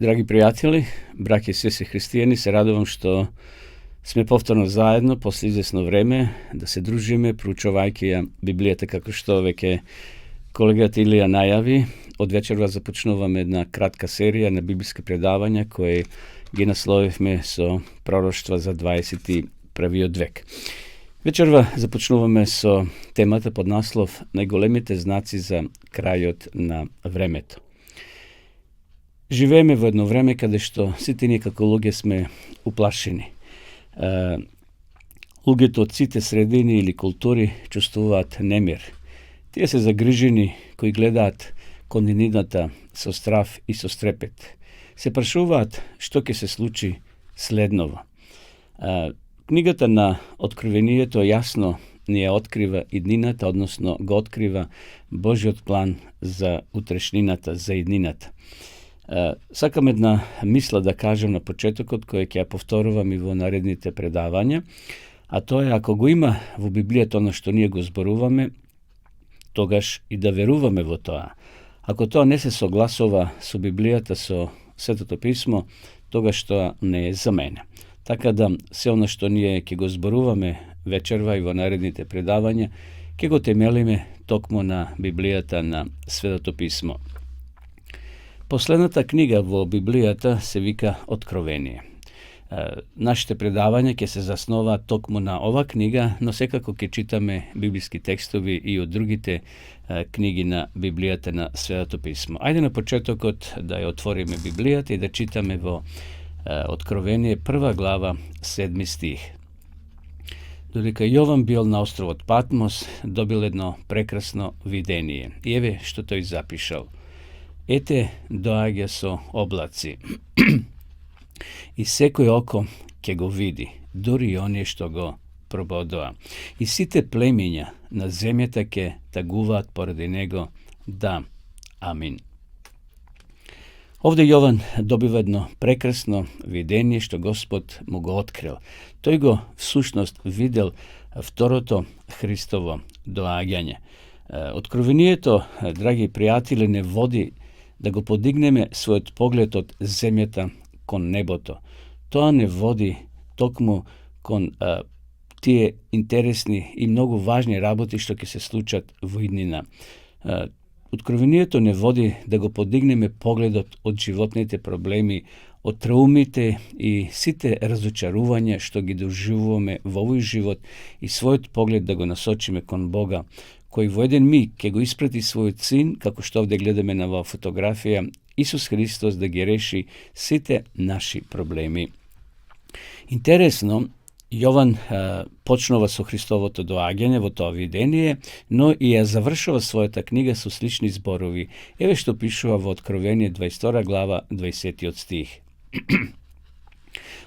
Dragi prijatelji, braće i sestre hристияни, се радувам што сме повторно заедно после известно време да се дружиме, проучувајќи ја Библијата, како што веќе колегата Илија најави. Од вечерва започнуваме една кратка серија на библиски предавања кои ги насловивме со пророштва за 21. век. Вечерва започнуваме со темата под наслов Најголемите знаци за крајот на времето. Живееме во едно време каде што сите ние како луѓе сме уплашени. Луѓето од сите средини или култури чувствуваат немир. Тие се загрижени кои гледаат кон нивнината со страв и со стрепет. Се прашуваат што ќе се случи следново. Книгата на Откровението јасно ни ја открива иднината, односно го открива Божиот план за утрешнината, за иднината. Сакам една мисла да кажам на почетокот, која ќе ја повторувам и во наредните предавања, а тоа е ако го има во Библијата оно што ние го зборуваме, тогаш и да веруваме во тоа. Ако тоа не се согласува со Библијата, со Светото писмо, тогаш тоа не е за мене. Така да се оно што ние ќе го зборуваме вечерва и во наредните предавања, ќе го темелиме токму на Библијата, на Светото писмо. Последната книга во Библијата се вика Откровение. Нашите предавања ќе се засноваат токму на ова книга, но секако ќе читаме библиски текстови и од другите книги на Библијата, на Светото писмо. Ајде на почетокот да ја отвориме Библијата и да читаме во Откровение 1 глава 7 стих. Додека Јован бил на островот Патмос, добил едно прекрасно видение. И еве што тој запишал. Ете, доаѓа со облаци. И секој око ќе го види, дури и оние што го прободува. И сите племиња на земјата ќе тагуваат поради него. Да, амин. Овде Јован добива едно прекрасно видение што Господ му го открил. Тој го всушност видел второто Христово доаѓање. Откровението, драги пријатели, не води да го подигнеме својот поглед од земјата кон небото. Тоа не води токму кон тие интересни и многу важни работи што ќе се случат во иднина. Откровението не води да го подигнеме погледот од животните проблеми, од траумите и сите разочарувања што ги доживуваме во овој живот и својот поглед да го насочиме кон Бога, кој во еден миг ќе го испрати својот син, како што овде гледаме на оваа фотографија, Исус Христос да ги реши сите наши проблеми. Интересно, Јован почнува со Христовото доаѓање во тоа видение, но и ја завршува својата книга со слични зборови. Еве што пишува во Откровение 22 глава 20 стих.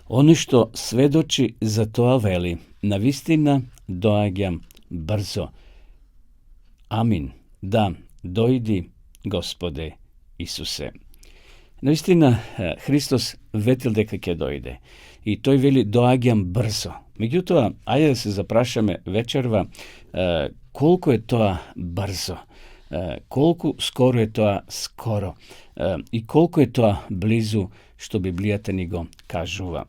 Оно што сведочи за тоа вели, навистина доаѓам брзо. Амин. Да, дојди, Господе Исусе. Наистина, Христос ветил дека ќе дојде. И тој вели, доаѓам брзо. Меѓутоа, ајде да се запрашаме вечерва, колку е тоа брзо? Колку скоро е тоа скоро? И колку е тоа близу, што Библијата ни го кажува?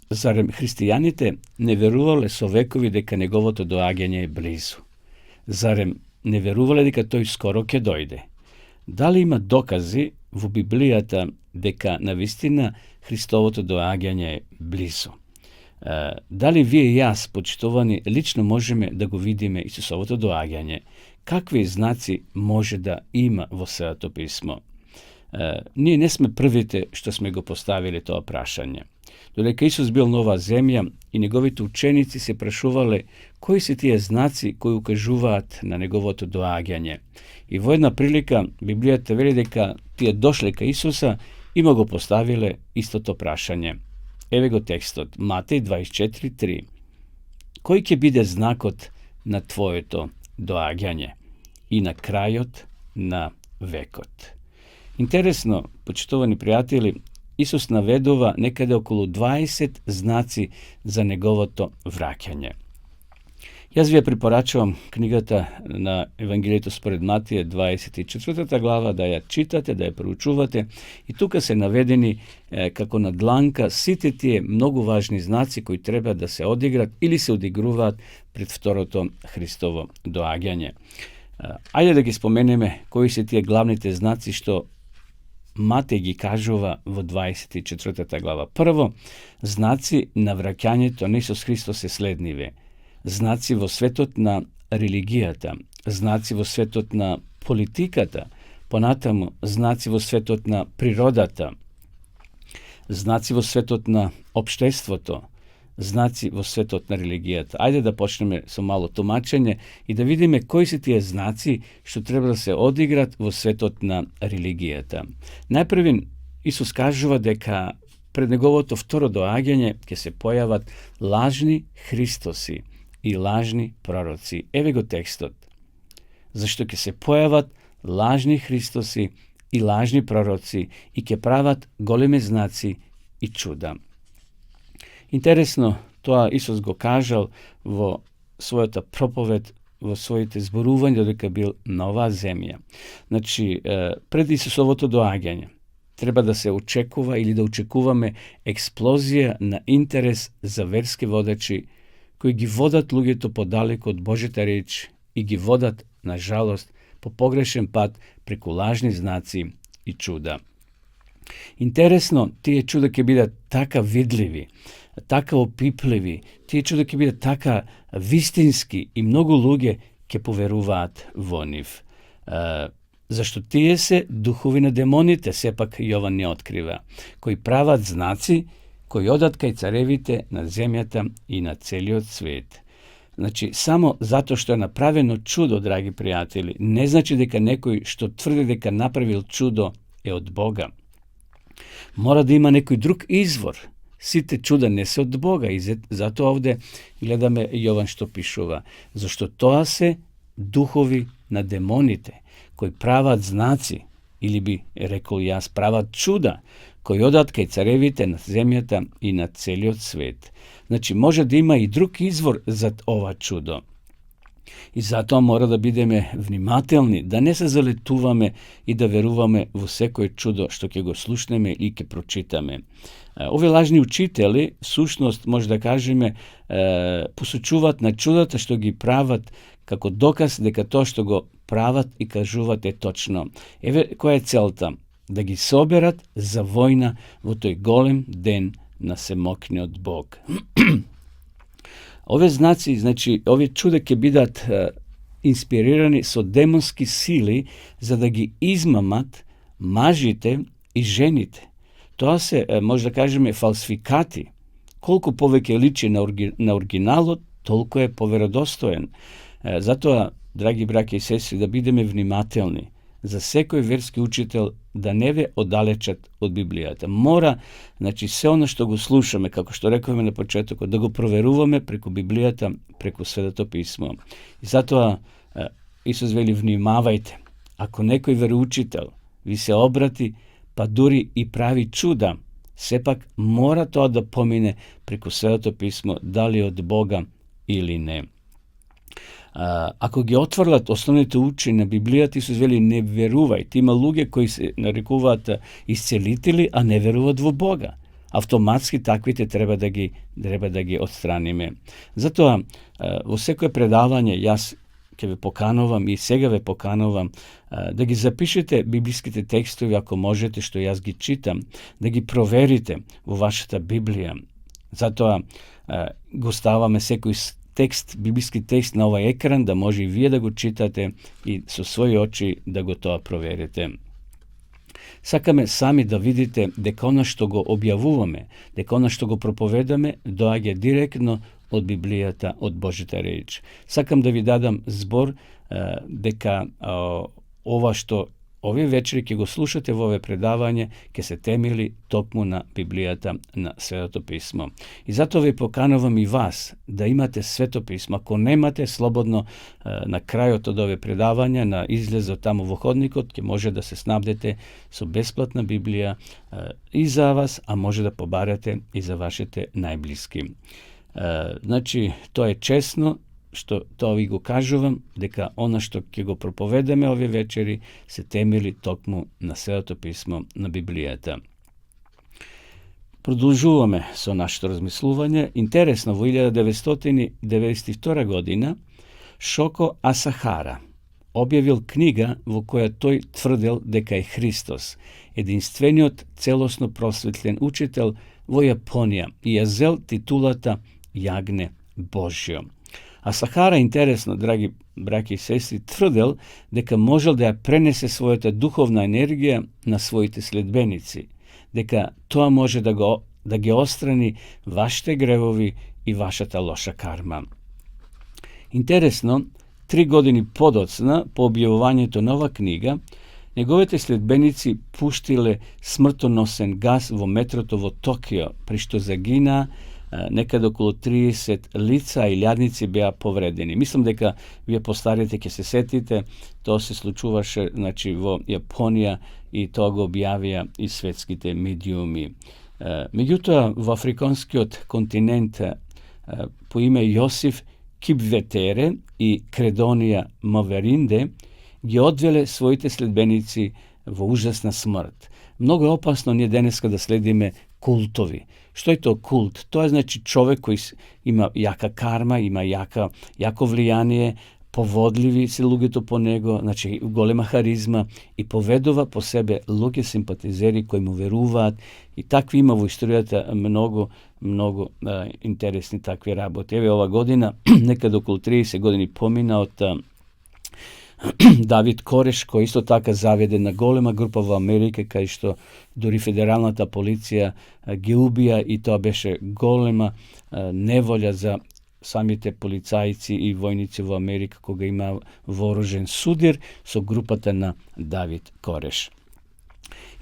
Зарем христијаните не верувале со векови дека неговото доаѓање е близу? Зарем не верувале дека тој скоро ќе дојде? Дали има докази во Библијата дека навистина Христовото доаѓање е близу? Дали вие и јас, почитувани, лично можеме да го видиме Исусовото доаѓање? Какви знаци може да има во Светото писмо? Ние не сме првите што сме го поставили тоа прашање. Додека Исус бил на оваа земја и неговите ученици се прашувале кои се тие знаци кои укажуваат на неговото доаѓање. И во една прилика Библијата вели дека тие дошле кај Исуса и му го поставиле истото прашање. Еве го текстот, Матеј 24:3. Кој ќе биде знакот на твоето доаѓање и на крајот на векот? Интересно, почитувани пријатели, Исус наведува некаде околу 20 знаци за неговото враќање. Јас вие препорачувам книгата на Евангелието според Матија, 24 глава, да ја читате, да ја проучувате. И тука се наведени како на дланка сите тие многу важни знаци кои треба да се одиграт или се одигруваат пред второто Христово доаѓање. Ајде да ги споменеме кои се тие главните знаци што Матеј ги кажува во 24 глава. Прво, знаци на враќањето на Исус Христос се следниве. Знаци во светот на религијата, знаци во светот на политиката, понатаму знаци во светот на природата, знаци во светот на општеството, знаци во светот на религијата. Ајде да почнеме со мало тумачење и да видиме кои се тие знаци што треба да се одиграт во светот на религијата. Најпрвин, Исус кажува дека пред неговото второ доаѓање ќе се појават лажни Христоси и лажни пророци. Еве го текстот. Зашто ќе се појават лажни Христоси и лажни пророци и ќе прават големи знаци и чуда. Интересно, тоа Исус го кажал во својата проповед, во своите зборувања дека бил на оваа земја. Значи, пред Исусовото доаѓање треба да се очекува или да очекуваме експлозија на интерес за верски водачи кои ги водат луѓето подалеку од Божјата реч и ги водат, на жалост, по погрешен пат преку лажни знаци и чуда. Интересно, тие чуда ќе бидат така видливи, така опипливи, тие чуда ќе бидат така вистински и многу луѓе ќе поверуваат во нив. Зашто тие се духови на демоните, сепак Јован не открива, кои прават знаци, кои одат кај царевите на земјата и на целиот свет. Значи, само затоа што е направено чудо, драги пријатели, не значи дека некој што тврди дека направил чудо е од Бога. Мора да има некој друг извор. Сите чуда не се од Бога и затоа овде гледаме Јован што пишува. Зашто тоа се духови на демоните, кои прават знаци, или би рекол јас, прават чуда, кои одат кај царевите на земјата и на целиот свет. Значи, може да има и друг извор за ова чудо. И затоа мора да бидеме внимателни, да не се залетуваме и да веруваме во секој чудо што ќе го слушнеме и ќе прочитаме. Овие лажни учители, сушност, може да кажеме, посочуваат на чудата што ги прават како доказ дека тоа што го прават и кажуваат е точно. Еве која е целта? Да ги соберат за војна во тој голем ден на семокниот Бог. Овие знаци, значи, овие чуда ќе бидат инспирирани со демонски сили за да ги измамат мажите и жените. Тоа се, може да кажеме, фалсификати. Колку повеќе личи на оригиналот, толку е поверодостоен. Затоа, драги браќа и сестри, да бидеме внимателни за секој верски учител да не ве оддалечат од Библијата. Мора, значи, се оно што го слушаме, како што рековме на почетокот, да го проверуваме преку Библијата, преку Светото писмо. И затоа Исус вели, внимавајте. Ако некој вероучител ви се обрати, па дури и прави чуда, сепак мора тоа да помине преку Светото писмо, дали од Бога или не. Ако ги отврлат основните учи на Библијата, Исус вели, не верувајте. Има луѓе кои се нарекуваат исцелители, а не веруваат во Бога. Автоматски таквите треба да ги отстраниме. Затоа, во секое предавање, јас ќе ве поканувам и сега ве поканувам да ги запишете библиските текстови, ако можете, што јас ги читам, да ги проверите во вашата Библија. Затоа го ставаме секој текст, библиски текст на овај екран, да може и вие да го читате и со своји очи да го тоа проверите. Сакаме сами да видите дека она што го објавуваме, дека она што го проповедаме, доаѓа директно од Библијата, од Божјата реч. Сакам да ви дадам збор дека ова што овие вечери ќе го слушате во овие предавање, ќе се темели токму на Библијата, на Светото писмо. И затоа ви поканувам и вас да имате Свето писмо. Ако немате, слободно на крајот од овие предавања, на излезот таму во ходникот, ќе може да се снабдете со бесплатна Библија и за вас, а може да побарате и за вашите најблиски. Значи, тоа е честно što to vi го кажувам, дека она што ќе го проповедаме овие вечери се темели токму на Светото писмо, на Библијата. Продолжуваме со нашето размислување. Интересно, во 1992 година Шоко Асахара објавил книга во која тој тврдел дека е Христос, единствениот целосно просветлен учител во Јапонија, и ја зел титулата Јагне Божјо. Асахара, интересно, драги браќи и сестри, тврдел дека можел да ја пренесе својата духовна енергија на своите следбеници, дека тоа може да ги острани вашите гревови и вашата лоша карма. Интересно, 3 години подоцна, по објавувањето на ова книга, неговите следбеници пуштиле смртоносен газ во метрото во Токио, при што загина некаде околу 30 лица и илјадници беа повредени. Мислам дека вие постарите ќе се сетите, тоа се случуваше во Јапонија и тоа го објавија и светските медиуми. Меѓутоа, во африканскиот континент по име Јосиф Кипветере и Кредонија Маверинде ги одвеле своите следбеници во ужасна смрт. Многу е опасно ние денеска да следиме култови. Што е тоа култ? Тоа е човек кој има јака карма, има јако влијание, поводливи се луѓето по него, голема харизма и поведува по себе луѓе симпатизери кои му веруваат, и такви има во историјата многу интересни такви работи. Еве ова година, некаде околу 30 години помина од Давид Кореш, кој исто така заведе на голема група во Америка, кај што дури федералната полиција ги убија, и тоа беше голема неволја за самите полицајци и војници во Америка, кога има вооружен судир со групата на Давид Кореш.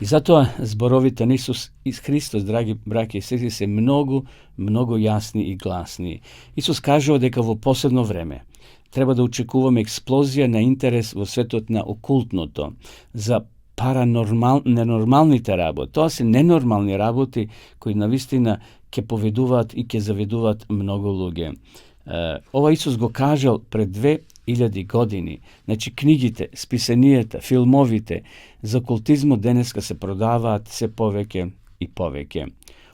И затоа зборовите на Исус Христос, драги браќи и сестри, се многу јасни и гласни. Исус кажува дека во последно време треба да очекуваме експлозија на интерес во светот на окултното, за ненормалните работи. Тоа се ненормални работи кои навистина ќе поведуваат и ќе заведуваат многу луѓе. Ова Исус го кажал пред 2000 години. Книгите, списанијата, филмовите за окултизмот денеска се продаваат се повеќе и повеќе.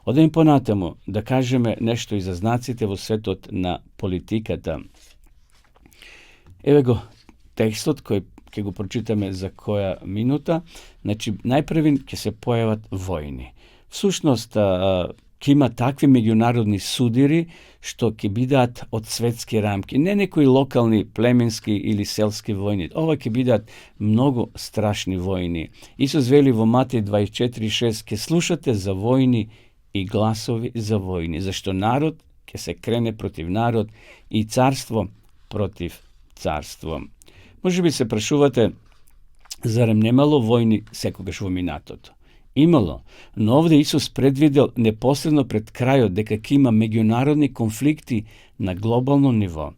Одем понатаму да кажеме нешто и за знаците во светот на политиката. Еве го текстот кој ќе го прочитаме за која минута. Најпрви ќе се појават војни. Всушност, ќе има такви меѓународни судири што ќе бидат од светски рамки, не некои локални, племенски или селски војни. Ова ќе бидат многу страшни војни. Исус вели во Матеј 24:6: ќе слушате за војни и гласови за војни, зашто народ ќе се крене против народ и царство против царство. Може би се прашувате, зарем немало војни секогаш во минатото? Имало, но овде Исус предвидел непосредно пред крајот дека ќе има меѓународни конфликти на глобално ниво.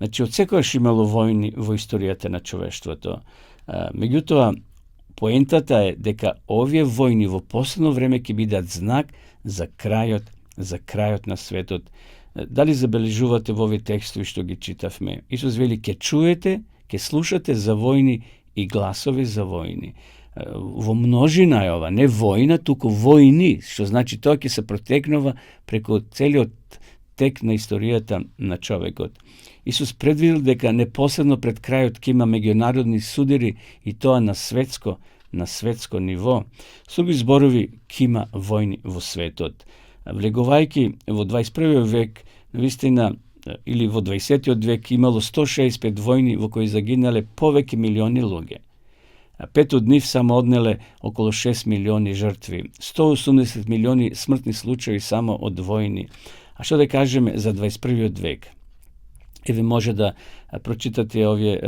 Од секогаш имало војни во историјата на човештвото. Меѓутоа, поентата е дека овие војни во последно време ќе бидат знак за крајот на светот. Дали забележувате во овие текстови што ги читавме? Исус вели, ќе чуете, ќе слушате за војни и гласови за војни. Во множина е ова, не војна, туку војни, што значи тоа ќе се протекнува преку целиот тек на историјата на човекот. Исус предвидел дека непосредно пред крајот ќе има меѓународни судири, и тоа на светско ниво. Со други зборови, ќе има војни во светот. Влегувајќи во 21. век, навистина, или во 20. век, имало 165 војни во кои загинале повеќе милиони луѓе. 5 од нив само однеле околу 6 милиони жртви, 180 милиони смртни случаи само од војни. А што да кажеме за 21. век? Еве може да прочитате овие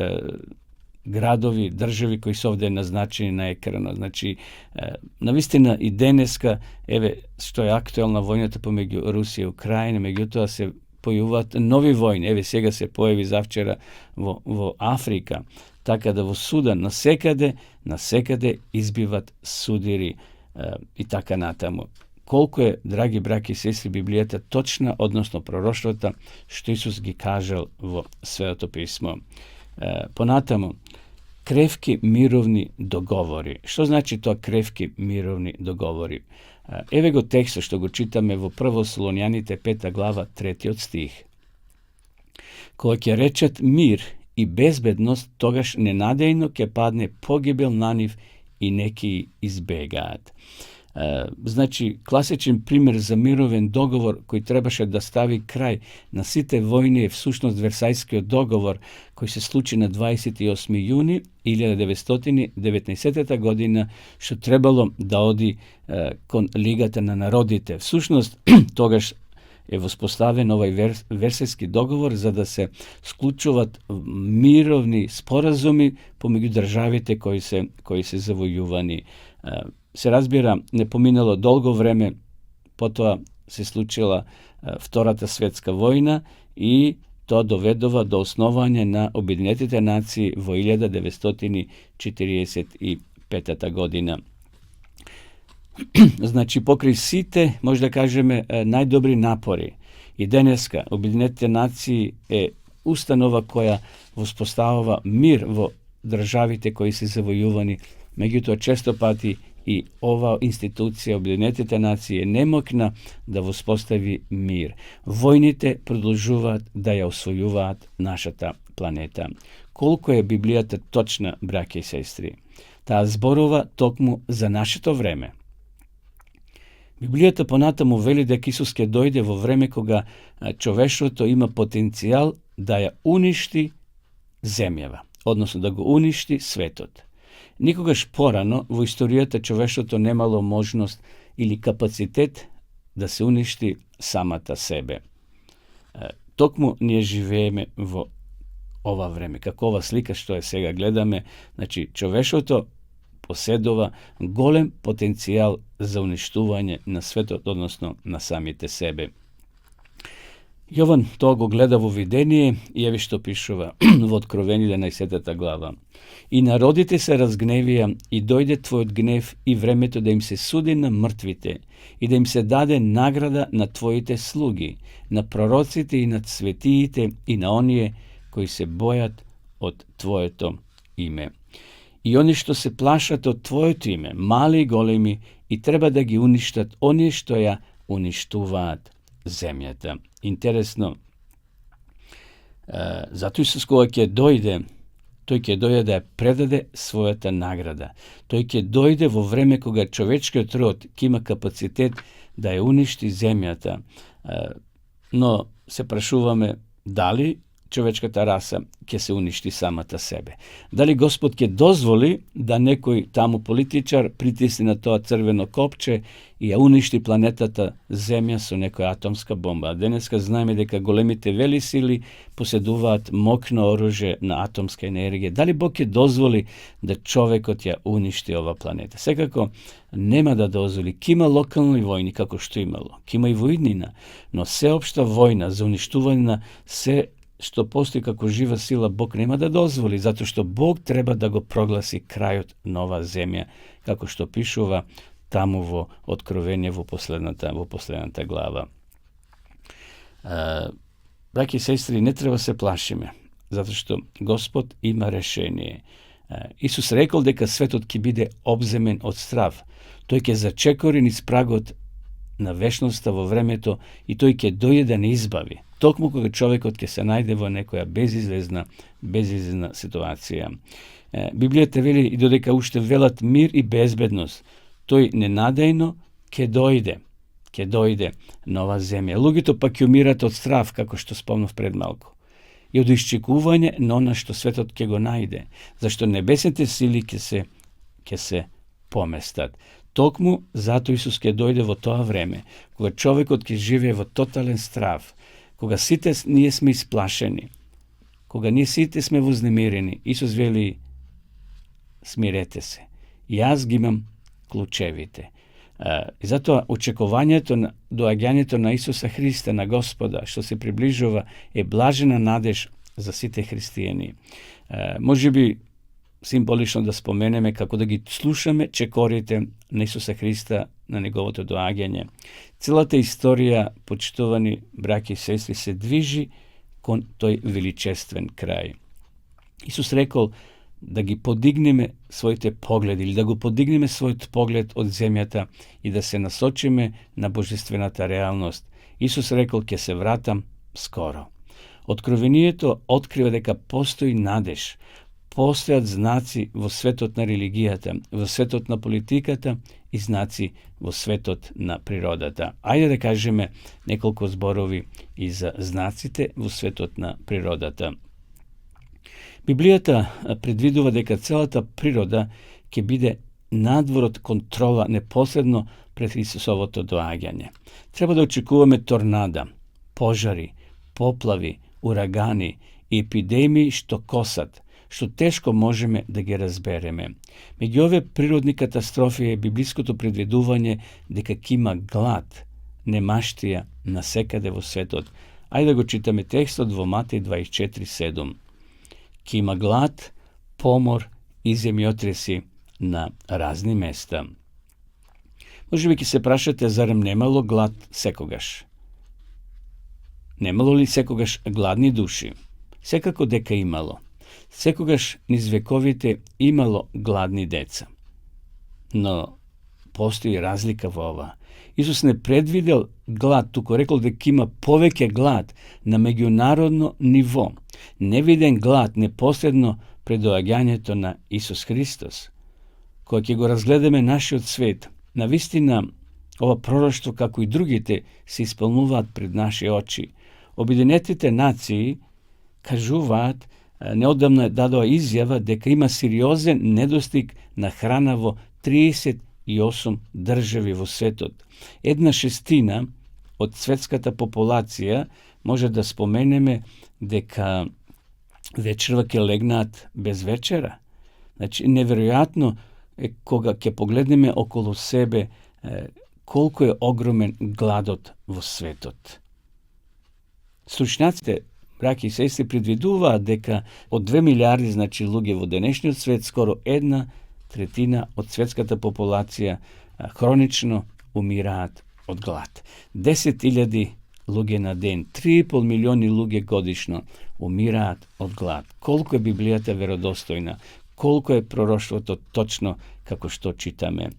градови, држави кои се овде назначени на екранот. Навистина и денеска, еве што е актуелна војната помеѓу Русија и Украина, меѓутоа се појавуваат нови војни. Еве сега се појави завчера во Африка, така да во Судан насекаде избиват судири и така натаму. колко je, драги браки и сестри, Библијата точна, односно пророштвата, што Исус ги кажал во Светото писмо. Понатаму, кревки мировни договори. Што значи тоа кревки мировни договори? Еве го текстот што го читаме во Прво Солоњаните 5 глава 3 стих. Кога ќе речат мир и безбедност, тогаш ненадејно ќе падне погибел на нив и неки избегаат. Значи, класичен пример за мировен договор кој требаше да стави крај на сите војни е всушност Версајскиот договор, кој се случи на 28 јуни 1919 година, што требало да оди кон Лигата на народите. Всушност, тогаш е воспоставен овај Версајски договор за да се склучуват мировни споразуми помеѓу државите кои се завојувани. Се разбира, не поминало долго време, потоа се случила Втората светска војна и тоа доведува до основање на Обединетите нации во 1945 година. Значи, покрај сите, може да кажеме, најдобри напори, и денеска Обединетите нации е установа која воспоставува мир во државите кои се завојувани, меѓутоа често пати и ова институција, Обединетите нации, не мокна да воспостави мир. Војните продолжуваат да ја освојуваат нашата планета. Колку е Библијата точна, браќа и сестри? Таа зборува токму за нашето време. Библијата понатаму вели дека Исус ќе дојде во време кога човештвото има потенцијал да ја уништи земјава, односно да го уништи светот. Никогаш порано во историјата човештвото немало можност или капацитет да се уништи самата себе. Токму ние живееме во ова време. Какова слика што е сега гледаме, значи човештвото поседува голем потенцијал за уништување на светот, односно на самите себе. Јован тоа го гледа во видение и еви што пишува во Откровение 11 глава. И народите се разгневија и дојде твојот гнев и времето да им се суди на мртвите и да им се даде награда на твоите слуги, на пророците и на светиите и на оние кои се бојат од твоето име. И они што се плашат од твоето име, мали и големи, и треба да ги уништат оние што ја уништуваат земјата. Интересно, затоа Исус кога ќе дојде, тој ќе дојде да ја предаде својата награда. Тој ќе дојде во време кога човечкиот род ќе има капацитет да ја уништи земјата. Но се прашуваме дали човечката раса ќе се уништи самата себе. Дали Господ ќе дозволи да некој таму политичар притисне на тоа црвено копче и ја уништи планетата Земја со некоја атомска бомба. Денеска знаеме дека големите велисили поседуваат мокно оружје на атомска енергија. Дали Бог ќе дозволи да човекот ја уништи ова планета? Секако нема да дозволи. Ки има локални војни како што имало. Ки има и војнина, но сеопшта војна за уништување на се што постои како жива сила, Бог нема да дозволи, затоа што Бог треба да го прогласи крајот на оваа земја, како што пишува таму во Откровение во последната глава. Браќи и сестри, не треба се плашиме, затоа што Господ има решение. Исус рекол дека светот ќе биде обземен од страв. Тој ќе зачекори низ прагот на вечноста во времето и тој ќе дојде да не избави. Токму кога човекот ќе се најде во некоја безизлезна ситуација. Библијата вели и додека уште велат мир и безбедност, тој ненадејно ќе дојде на оваа земја. Луѓето пак ќе умират од страв, како што спомнав пред малку, и од исчекување на она што светот ќе го најде, зашто небесните сили ќе се поместат. Токму затоа Исус ќе дојде во тоа време, кога човекот ќе живее во тотален страв, кога сите ние сме исплашени, кога ние сите сме вознемирени. Исус вели: смирете се, јас ги имам клучевите. И затоа очекувањето на доаѓањето на Исуса Христа, на Господа, што се приближува, е блажена надеж за сите христијани. Може би символично да споменеме како да ги слушаме чекорите на Исуса Христа на неговото доаѓање. Целата историја, почитувани браќи и сестри, се движи кон тој величествен крај. Исус рекол да ги подигнеме своите погледи или да го подигнеме својот поглед од земјата и да се насочиме на божествената реалност. Исус рекол ќе се вратам скоро. Откровението открива дека постои надеж, постојат знаци во светот на религијата, во светот на политиката и знаци во светот на природата. Ајде да кажеме неколку зборови и за знаците во светот на природата. Библијата предвидува дека целата природа ќе биде надвор од контрола непосредно пред Исусовото доаѓање. Треба да очекуваме торнада, пожари, поплави, урагани и епидемии што косат, што тешко можеме да ги разбереме. Меѓу овие природни катастрофи е библиското предвидување дека ќе има глад, немаштија насекаде во светот. Ајде да го читаме текстот во Матеј 24:7. Ќе има глад, помор и земјотреси на разни места. Можеби ќе се прашате, зарем немало глад секогаш? Немало ли секогаш гладни души? Секако дека имало. Секогаш низ вековите имало гладни деца. Но постои разлика во ова. Исус не предвидел глад, туку рекол дека има повеќе глад на меѓународно ниво. Не виден глад непосредно пред доаѓањето на Исус Христос. Кога ќе го разгледаме нашиот свет, навистина ова пророштво, како и другите, се исполнуваат пред наши очи. Обединетите нации кажуваат, неодамна дадоа изјава дека има сериозен недостиг на храна во 38 држави во светот. 1/6 од светската популација може да споменеме дека вечерва ќе легнаат без вечера. Значи, неверојатно е кога ќе погледнеме околу себе колку е огромен гладот во светот. Стручњаците, браќи и сестри, предвидуваат дека од 2 милиарди луѓе во денешниот свет, скоро 1/3 од светската популација хронично умираат од глад. 10.000 луѓе на ден, 3,5 милиони луѓе годишно умираат од глад. Колку е Библијата веродостојна, колку е пророштвото точно како што читаме.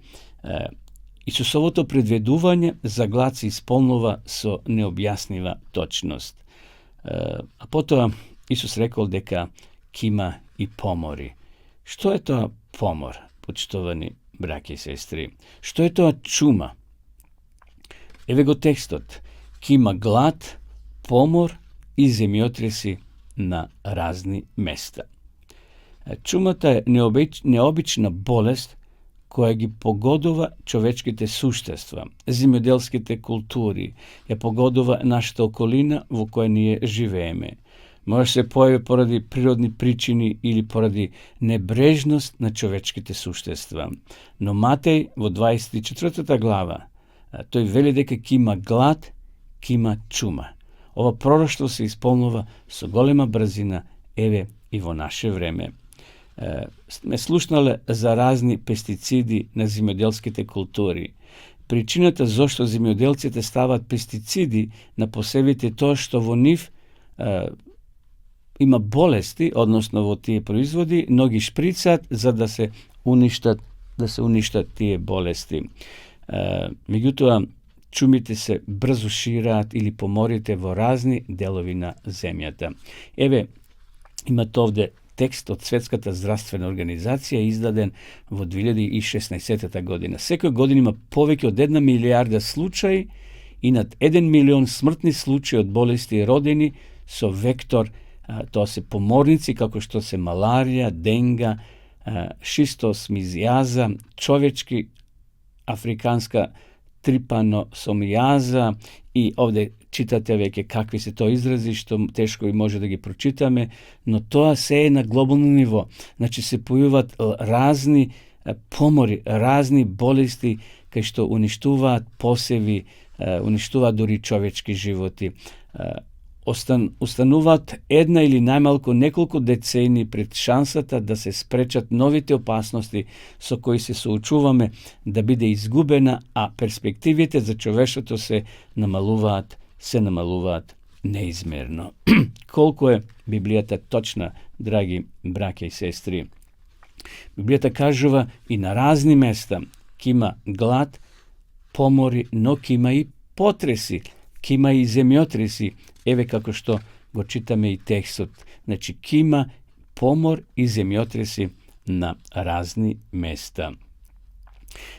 Исусовото предвидување за глад се исполнува со необјаснива точност. А потоа Исус рекол дека ќе има и помори. Што е тоа помор, почитувани браќи и сестри? Што е тоа чума? Еве го текстот. Ќе има глад, помор и земјотреси на разни места. Чумата е необична болест која ги погодува човечките суштества, земјоделските култури, ја погодува нашата околина во која ние живееме. Може се појави поради природни причини или поради небрежност на човечките суштества. Но Матеј во 24 глава, тој вели дека ќе има глад, ќе има чума. Ова пророштво се исполнува со голема брзина, еве и во наше време. Сме слушнале за разни пестициди на земјоделските култури. Причината зошто земјоделците стават пестициди на посевите тоа што во нив има болести, односно во тие производи, но ги шприцат за да се уништат тие болести. Меѓутоа, чумите се брзо шираат или поморите во разни делови на земјата. Еве, имате овде текст од Светската здравствена организација, издаден во 2016 година. Секој година има повеќе од 1 милиарда случаи и над 1 милион смртни случаи од болести родени со вектор, тоа се поморници како што се маларија, денга, шистосмизијаза, човечки африканска трипаносомијаза и овде читате веќе какви се тоа изрази што тешко и може да ги прочитаме, но тоа се е на глобално ниво. Значи се појавуваат разни помори, разни болести кај што уништуваат посеви, уништуваат дури човечки животи. устануваат една или најмалку неколку децени пред шансата да се спречат новите опасности со кои се соочуваме да биде изгубена, а перспективите за човештвото се намалуваат неизмерно. Колку е Библијата точна, драги браќа и сестри. Библијата кажува и на разни места ке има глад, помори, но ке има и потреси, ке има и земјотреси. Еве како што го читаме и текстот. Значи, ке има помор и земјотреси на разни места.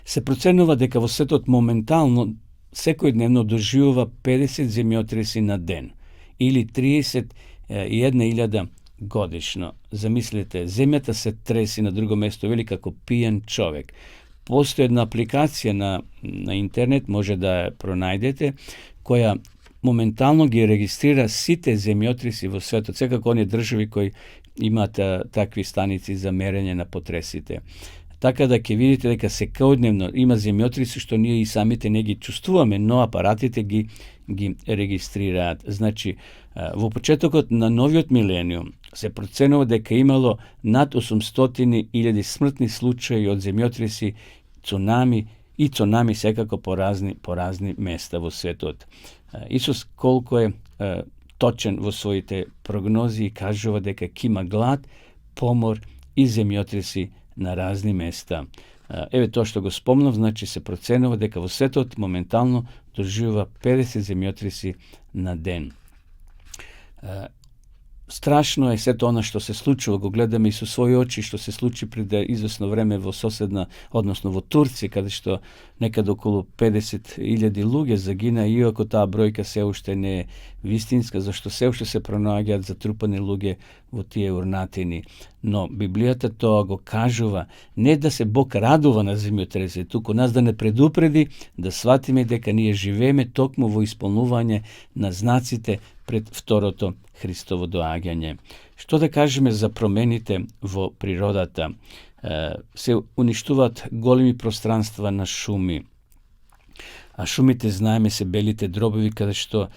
Се проценува дека во светот моментално секојдневно доживува 50 земјотреси на ден или 31.000 годишно. Замислете, земјата се треси на друго место, вели како пијан човек. Постои една апликација на интернет, може да ја пронајдете, која моментално ги регистрира сите земјотреси во светот, секако оние држави кои имаат такви станици за мерење на потресите. Така да ќе видите дека секојдневно има земјотреси што ние и самите не ги чувствуваме, но апаратите ги регистрираат. Значи, во почетокот на новиот милениум се проценува дека имало над 800.000 смртни случаи од земјотреси, цунами секако по разни места во светот. Исус колку е точен во своите прогнози и кажува дека ќе има глад, помор и земјотреси на разни места. Еве тоа што го спомнав, значи се проценува дека во светот моментално доживува 50 земјотреси на ден. Страшно е сето она што се случува, го гледаме и со своји очи што се случи пред извесно време во соседна, односно во Турција, каде што некаде околу 50.000 луѓе загина, иако таа бројка се уште не е вистинска, зашто се уште се пронаоѓаат затрупани луѓе во тие урнатини. Но Библијата тоа го кажува, не да се Бог радува на земјотреси, туку нас да не предупреди, да сватиме дека ние живееме токму во исполнување на знаците пред второто Христово доаѓање. Што да кажеме за промените во природата? Се уништуваат големи пространства на шуми. А шумите, знаеме, се белите дробови каде што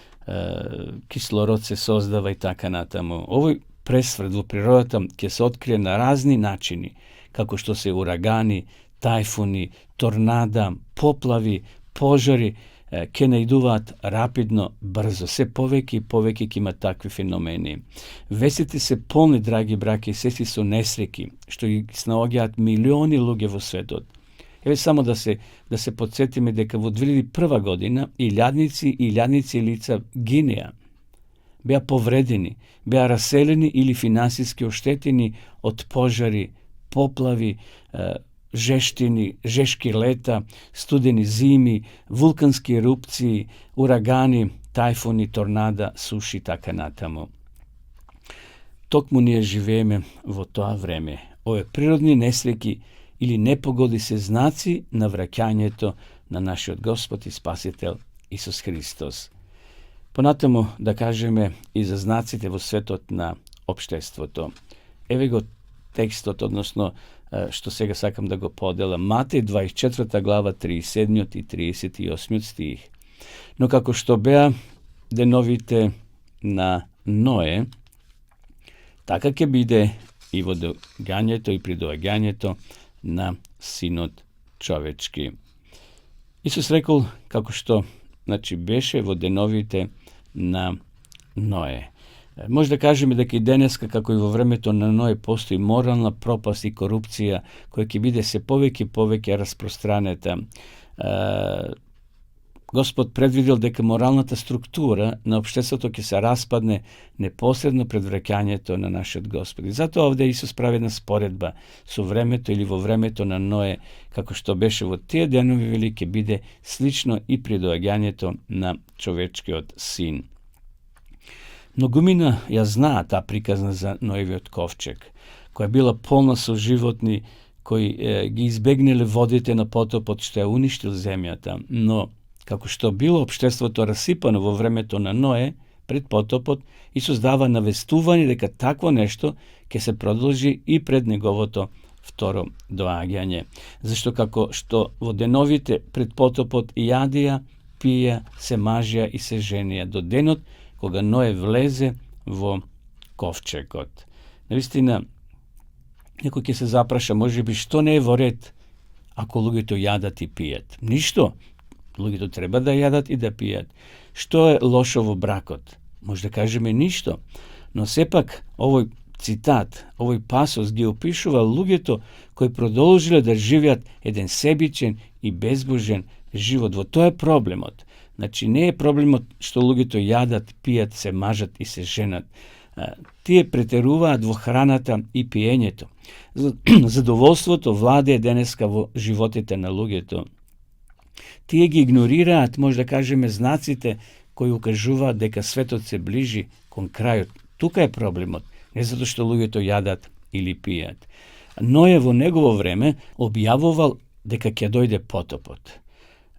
кислород се создава и така натаму. Овој пресврт во природата ќе се открие на разни начини, како што се урагани, тајфуни, торнада, поплави, пожари, ќе наидуваат рапидно, брзо. Се повеќе и повеќе ќе има такви феномени. Вестите се полни, драги браќа и сестри, со несреки, што ги снаоѓаат милиони луѓе во светот. Еве само да се подсетиме дека во 2001 година илјадници лица гинеа, беа повредени, беа раселени или финансиски оштетени од пожари, поплави, жешки лета, студени зими, вулкански ерупции, урагани, тајфуни, торнада, суши, така натаму. Токму ние живееме во тоа време. Овие природни несреки или непогоди се знаци на враќањето на нашиот Господ и Спасител Исус Христос. Понатаму да кажеме и за знаците во светот на општеството. Еве го текстот, односно што сега сакам да го поделам. Матеј 24 глава 37 и 38 стих. Но како што беа деновите на Ное, така ќе биде и во доаѓањето и при доаѓањето на Синот човечки. Исус рекол како што беше во деновите на Ное. Може да кажеме дека и денеска, како и во времето на Ное, постои морална пропаст и корупција, која ќе биде се повеќе распространета. Господ предвидел дека моралната структура на општеството ќе се распадне непосредно пред враќањето на нашиот Господ. И затоа овде Исус прави една споредба со времето или во времето на Ное, како што беше во тие денови, вели, ќе биде слично и при доаѓањето на човечкиот син. Многумина ја знаат таа приказна за Ноевиот ковчег, која била полна со животни кои ги избегнеле водите на потопот што ја уништил земјата, но како што било општеството расипано во времето на Ное пред потопот, Исус дава навестување дека такво нешто ќе се продолжи и пред неговото второ доаѓање. Зашто како што во деновите пред потопот јадија, пија, се мажија и се женија до денот кога Ное влезе во ковчегот. Навистина, некој ќе се запраша, можеби, што не е во ред ако луѓето јадат и пијат? Ништо. Луѓето треба да јадат и да пијат. Што е лошо во бракот? Може да кажеме ништо. Но сепак, овој цитат, овој пасос ги опишува луѓето кои продолжиле да живеат еден себичен и безбожен живот. Во тоа е проблемот. Значи, не е проблемот што луѓето јадат, пијат, се мажат и се женат. Тие претеруваат во храната и пиењето. Задоволството владее денеска во животите на луѓето. Тие ги игнорираат, може да кажеме, знаците кои укажуваат дека светот се ближи кон крајот. Тука е проблемот, не затоа што луѓето јадат или пијат. Ное во негово време објавувал дека ќе дојде потопот.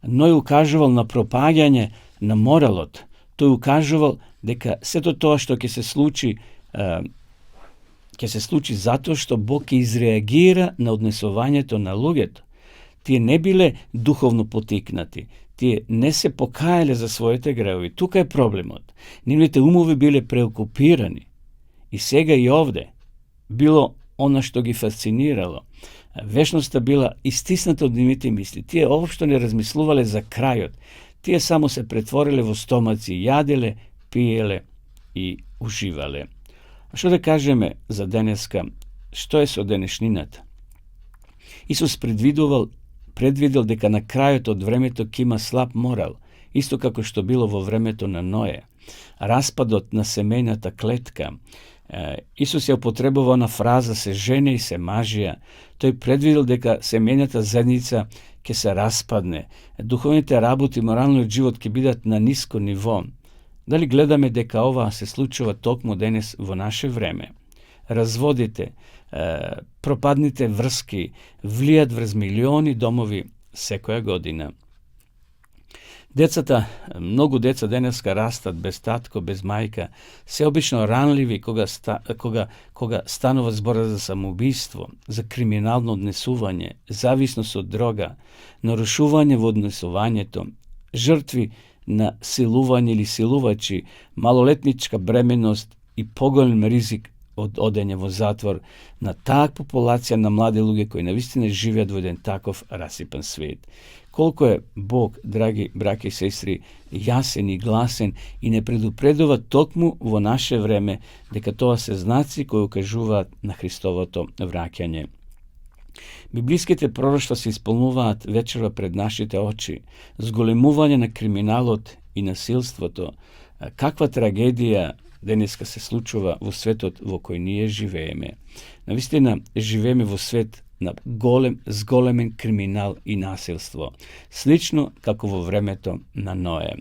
Ной укажувал на пропаѓање на моралот. Тој укажувал дека сето тоа што ќе се случи затоа што Бог ќе изреагира на однесувањето на луѓето. Тие не биле духовно потикнати. Тие не се покаяле за своите греови. Тука е проблемот. Нивните умови биле преокупирани. И сега и овде било она што ги фасцинирало. Вечноста била истисната од нивните мисли. Тие воопшто не размислувале за крајот. Тие само се претвориле во стомаци, јаделе, пиеле и уживале. А што да кажеме за денеска? Што е со денешнината? Исус предвидел дека на крајот од времето ќе има слаб морал, исто како што било во времето на Ное. Распадот на семејната клетка. Исус ја употребува на фраза се жене и се мажија. Тој предвидел дека семејната заедница ќе се распадне. Духовните работи и моралниот живот ќе бидат на ниско ниво. Дали гледаме дека ова се случува токму денес во наше време? Разводите, пропадните врски влијат врз милиони домови секоја година. Децата, многу деца денеска растат без татко, без мајка, се обично ранливи кога станува збора за самоубиство, за криминално однесување, зависност од дрога, нарушување во однесувањето, жртви на силување или силувачи, малолетничка бременост и поголем ризик од одење во затвор на таа популација на млади луѓе кои навистина живеат во еден таков расипан свет. Колку е Бог, драги браќа и сестри, јасен и гласен и не предупредува токму во наше време дека тоа се знаци кои укажуваат на Христовото враќање. Библиските пророштва се исполнуваат вечерва пред нашите очи. Зголемување на криминалот и насилството. Каква трагедија денеска се случува во светот во кој ние живееме. Навистина живееме во свет на зголемен криминал и насилство, слично како во времето на Ное.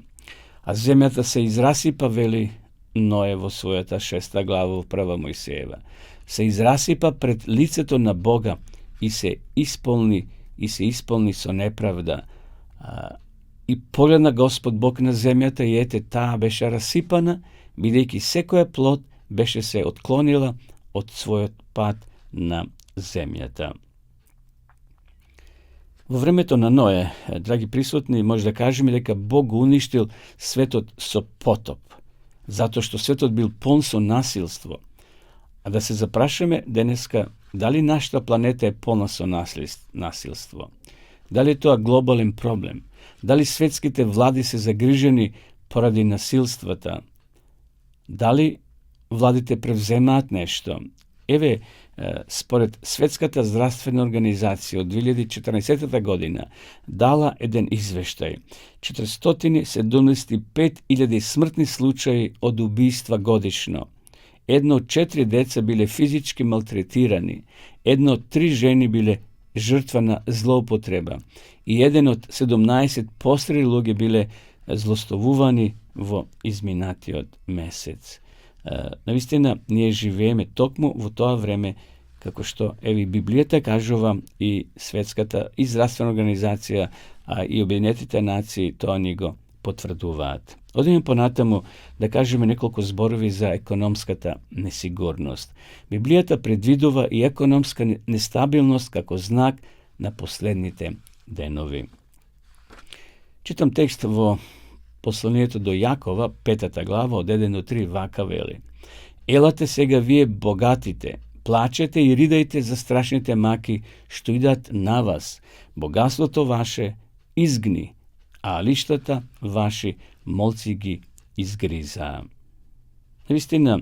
А земјата се израсипа, вели Ное во својата 6 глава во 1 Мојсеева. Се израсипа пред лицето на Бога и се исполни со неправда. И погледна Господ Бог на земјата и ете таа беше расипана, бидејќи секоја плод беше се отклонила од својот пат на земјата. Во времето на Ное, драги присутни, може да кажеме дека Бог уништил светот со потоп, затоа што светот бил полн со насилство. А да се запрашаме денеска, дали нашата планета е полна со насилство? Дали е тоа глобален проблем? Дали светските влади се загрижени поради насилствата? Дали владите превземаат нешто? Еве, според Светската здравствена организација од 2014 година дала еден извештај. 475.000 смртни случаи од убиства годишно. 1 од 4 деца биле физички малтретирани, 1 од 3 жени биле жртва на злоупотреба и 1 од 17 постарели луѓе биле злоставувани во изминатиот месец. Навистина, ние живееме токму во тоа време, како што еви Библијата кажува и Светската и здравствена организација, а и Обединетите нации тоа ни го потврдуваат. Одиме понатаму да кажеме неколку зборови за економската несигурност. Библијата предвидува и економска нестабилност како знак на последните денови. Читам текст во посланието до Јакова, 5 глава, од 1 до 3, вака вели: Елате сега вие богатите, плачете и ридајте за страшните маки што идат на вас. Богатството ваше изгни, а лиштата ваши молци ги изгризаа. Наистина,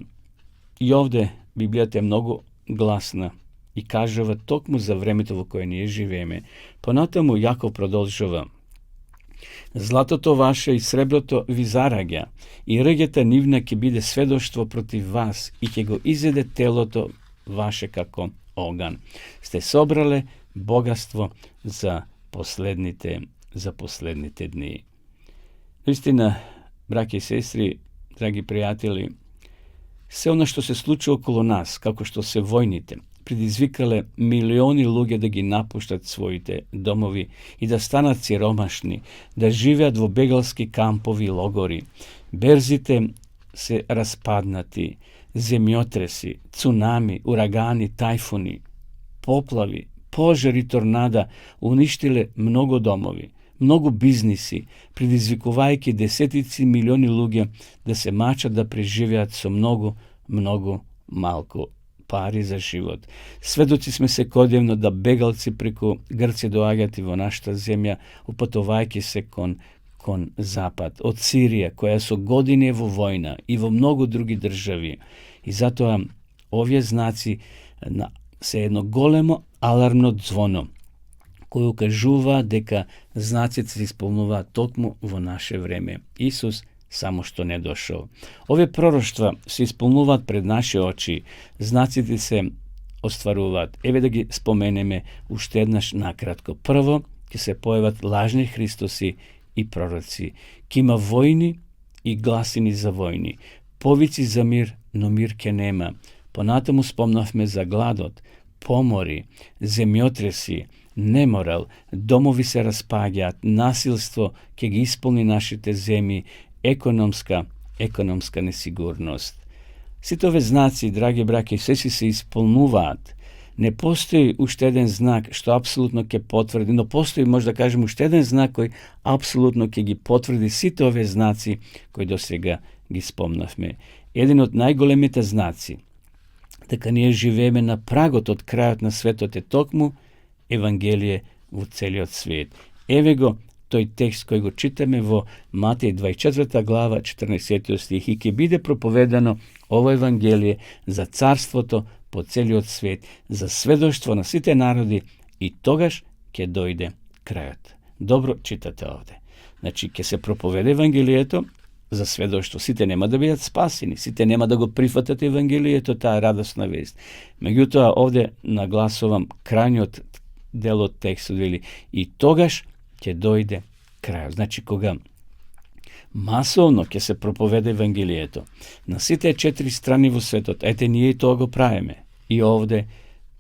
и овде Библијата е многу гласна и кажува токму за времето во кое ние живееме. Понатаму Јаков продолжува: Златото ваше и среброто ви зараѓа, и ръѓата нивна ќе биде сведоштво против вас, и ќе го изеде телото ваше како оган. Сте собрале богатство за последните дни. Наистина, браќи и сестри, драги пријатели, се она што се случи околу нас, како што се војните, предизвикале милиони луѓе да ги напуштат своите домови и да станат сиромашни, да живеат во бегалски кампови и логори. Берзите се распаднати, земјотреси, цунами, урагани, тајфуни, поплави, пожари, торнада уништиле многу домови, многу бизниси, предизвикувајќи десетици милиони луѓе да се мачат да преживеат со многу малку пари за живот. Сведоци сме секојдневно да бегалци преку Грција доаѓаат и во нашата земја, упатувајќи се кон Запад, од Сирија, која со години е во војна, и во многу други држави. И затоа овие знаци се едно големо алармно звоно, кој укажува дека знаците се исполнуваат токму во наше време. Исус само што не дошол. Овие пророштва се исполнуваат пред наши очи, знаците се остваруваат. Еве да ги споменеме уште еднаш накратко. Прво, ќе се појават лажни Христоси и пророци. Ќе има војни и гласини за војни. Повици за мир, но мир ке нема. Понатаму спомнавме за гладот, помори, земјотреси, неморал, домови се распаѓаат, насилство ќе ги исполни нашите земји, економска несигурност. Сите ове знаци, драги браќи, се исполнуваат. Не постои уште еден знак што апсолутно ќе потврди, но постои, може да кажем, уште еден знак кој апсолутно ќе ги потврди сите ове знаци кои до сега ги спомнавме. Еден од најголемите знаци дека ние живееме на прагот од крајот на светот е токму Евангелие во целиот свет. Еве го тој текст кој го читаме во Матеј 24 глава 14 стих: и ќе биде проповедано ово Евангелие за царството по целиот свет, за сведоштво на сите народи, и тогаш ќе дојде крајот. Добро читате овде. Значи, ќе се проповеде Евангелието за сведоштво. Сите нема да бидат спасени, сите нема да го прифатат Евангелието, таа радосна вест. Меѓутоа, овде нагласувам крајниот дел од текстот, вели: и тогаш ќе дојде крајот. Значи, кога масовно ќе се проповеде Евангелието на сите 4 страни во светот, ете, ние и тоа го правиме. И овде,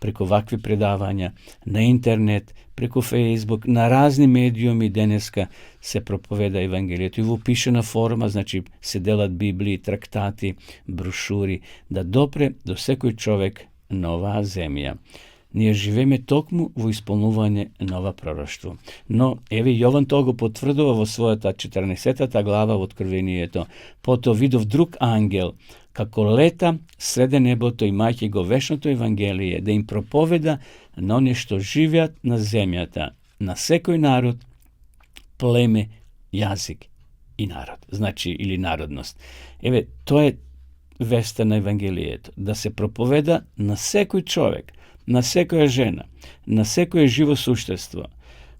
преку вакви предавања, на интернет, преку Фејсбук, на разни медиуми денеска се проповеда Евангелието и во пишена форма, значи се делат Библии, трактати, брошури, да допре до секој човек на оваа земја. Ние живееме токму во исполнување на ова пророштво. Но, еве, Јован тоа го потврдува во својата 14 глава во Откровението. Потоа видов друг ангел, како лета среде небото, имајќи го вечното Евангелие, да им проповеда на оние што живеат на земјата, на секој народ, племе, јазик и народ. Значи, или народност. Еве, тоа е веста на Евангелието, да се проповеда на секој човек, на секоја жена, на секоја живо суштество.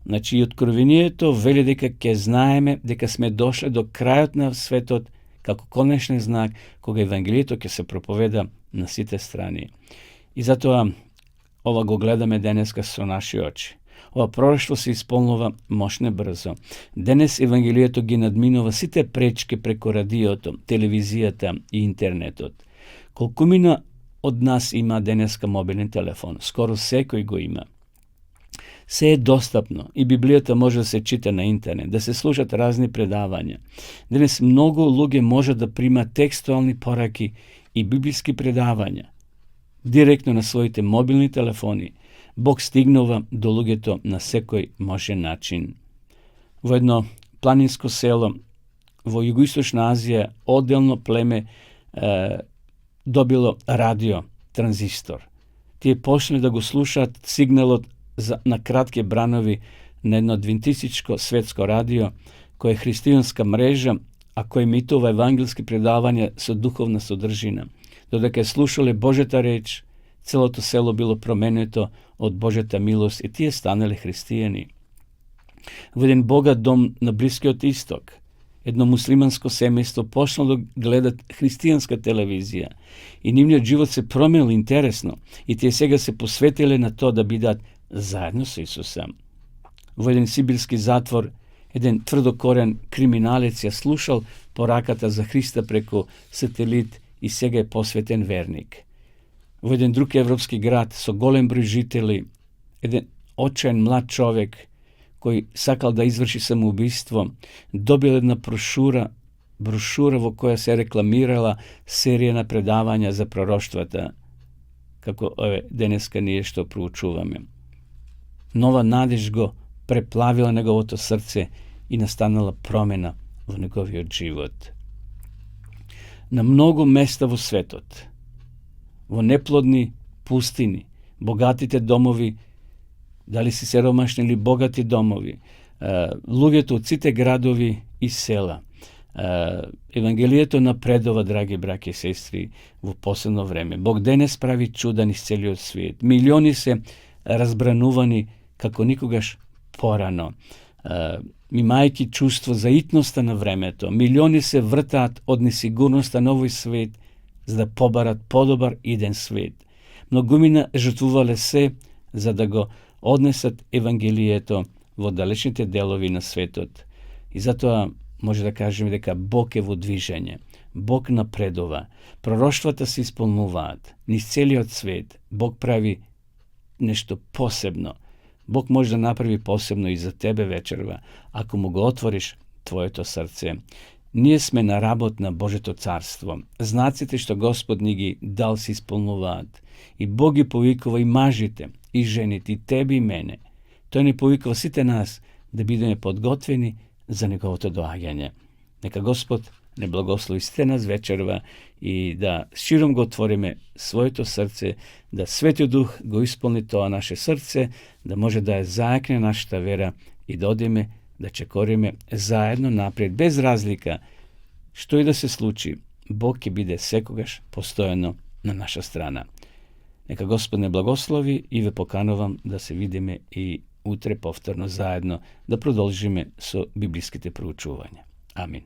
Значи, и Откровението вели дека ќе знаеме дека сме дошли до крајот на светот, како конечен знак, кога Евангелието ќе се проповеда на сите страни. И затоа ова го гледаме денеска со наши очи. Ова пророштво се исполнува мощне брзо. Денес Евангелието ги надминува сите пречки преку радиото, телевизијата и интернетот. Колкумина од нас има денеска мобилен телефон, скоро секој го има. Се е достапно и Библијата може да се чита на интернет, да се слушат разни предавања. Денес многу луѓе може да примат текстуални пораки и библиски предавања директно на своите мобилни телефони. Бог стигнува до луѓето на секој можен начин. Во едно планинско село vo jugoistočna Azija oddelno pleme dobilo radio tranzistor. Тие почнале да го слушаат сигналот на кратки бранови на едно адвентистичко светско радио, кој е христијанска мрежа, а кој емитува евангелски предавања со духовна содржина. Додека слушале Божјата реч, целото село било променето од Божјата милост и тие станале христијани. Во еден богат дом на Блискиот Исток, едно муслиманско семејство почнало да гледат христијанска телевизија и нивниот живот се променил интересно и тие сега се посветиле на тоа да бидат заедно со Исуса. Во еден сибирски затвор, еден тврдокорен криминалец ја слушал пораката за Христа преку сателит и сега е посветен верник. Во еден друг европски град со голем број жители, еден очаен млад човек кој сакал да изврши самоубиство, добил една брошура во која се рекламирала серија на предавања за пророштвата, како денеска ние што проучуваме. Нова надеж го преплавила неговото срце и настанала промена во неговиот живот. На многу места во светот, во неплодни пустини, богатите домови, дали си сиромашни или богати домови, луѓето од сите градови и села, Евангелието напредува, драги браќи и сестри, во последно време. Бог денес прави чуда низ целиот свет. Милиони се разбранувани како никогаш порано. Имајќи чувство за итноста на времето, милиони се вртаат од несигурноста на овој свет за да побарат подобар иден свет. Многумина жртвувале се за да го однесат Евангелието во далечните делови на светот. И затоа може да кажеме дека Бог е во движење. Бог напредува. Пророштвата се исполнуваат. Низ целиот свет Бог прави нешто посебно. Бог може да направи посебно и за тебе вечерва, ако му го отвориш твоето срце. Ние сме на работ на Божето царство. Знаците што Господ ни ги дал се исполнуваат. И Бог ги повикува и мажите, и жените, и тебе и мене. Тој ни повикува сите нас да бидеме подготвени за неговото доаѓање. Нека Господ не благослови сите нас вечерва и да широм го отвориме своето срце, да Светиот Дух го исполни тоа наше срце, да може да ја зајакне нашата вера и да одиме да чекориме заедно напред, без разлика што и да се случи. Бог ќе биде секогаш постојано на наша страна. Нека Господ не благослови и ве поканувам да се видиме и утре повторно заедно да продолжиме со библиските проучувања. Амин.